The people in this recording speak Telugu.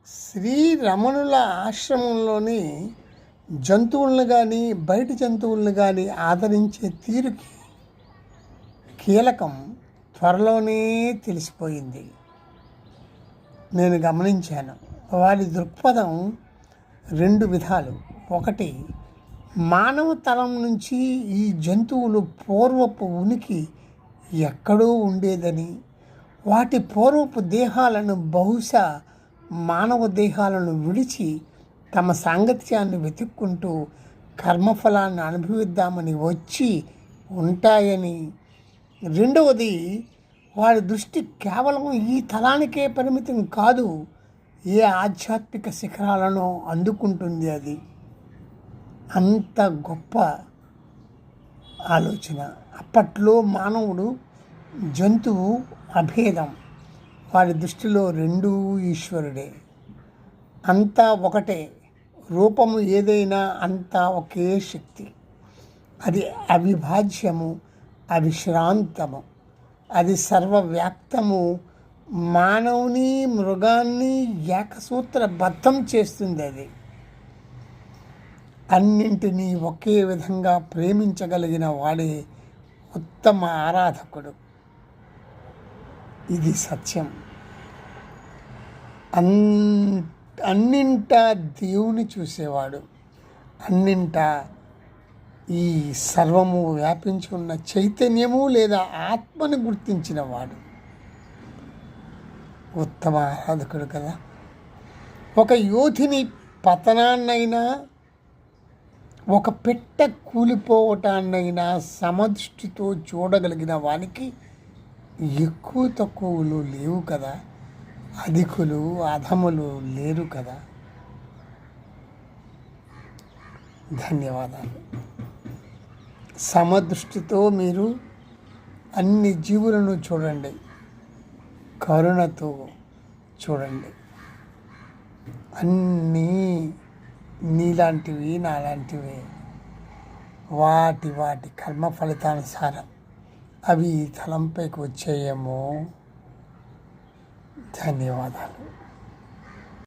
శ్రీ రమణుల ఆశ్రమంలోని జంతువులను కానీ బయట జంతువులను కానీ ఆదరించే తీరుకి కీలకం త్వరలోనే తెలిసిపోయింది. నేను గమనించాను. వారి దృక్పథం రెండు విధాలు. ఒకటి, మానవ తరం నుంచి ఈ జంతువులు పూర్వపు ఉనికి ఎక్కడో ఉండేదని, వాటి పూర్వపు దేహాలను బహుశా మానవ దేహాలను విడిచి తమ సాంగత్యాన్ని వెతుక్కుంటూ కర్మఫలాన్ని అనుభవిద్దామని వచ్చి ఉంటాయని. రెండవది, వారి దృష్టి కేవలం ఈ తలానికే పరిమితం కాదు, ఏ ఆధ్యాత్మిక శిఖరాలను అందుకుంటుంది. అది అంత గొప్ప ఆలోచన. అప్పట్లో మానవుడు జంతువు అభేదం. వారి దృష్టిలో రెండూ ఈశ్వరుడే. అంతా ఒకటే. రూపము ఏదైనా అంతా ఒకే శక్తి. అది అవిభాజ్యము, అవిశ్రాంతము, అది సర్వవ్యాప్తము. మానవుని మృగాన్ని ఏకసూత్రబద్ధం చేస్తుంది. అది అన్నింటినీ ఒకే విధంగా ప్రేమించగలిగిన వాడే ఉత్తమ ఆరాధకుడు. ఇది సత్యం. అన్నింటా దేవుని చూసేవాడు, అన్నింటా ఈ సర్వము వ్యాపించి ఉన్న చైతన్యము లేదా ఆత్మను గుర్తించిన వాడు ఉత్తమ ఆరాధకుడు కదా. ఒక యోధిని పతనాన్నైనా, ఒక పెట్ట కూలిపోవటాన్నైనా సమదృష్టితో చూడగలిగిన వానికి ఎక్కువ తక్కువలు లేవు కదా, అధికులు అధములు లేరు కదా. ధన్యవాదాలు. సమదృష్టితో మీరు అన్ని జీవులను చూడండి, కరుణతో చూడండి. అన్నీ నీలాంటివి, నాలాంటివి. వాటి వాటి కర్మ ఫలితానుసారం అవి తలంపైకి వచ్చేయేమో. ధన్యవాదాలు.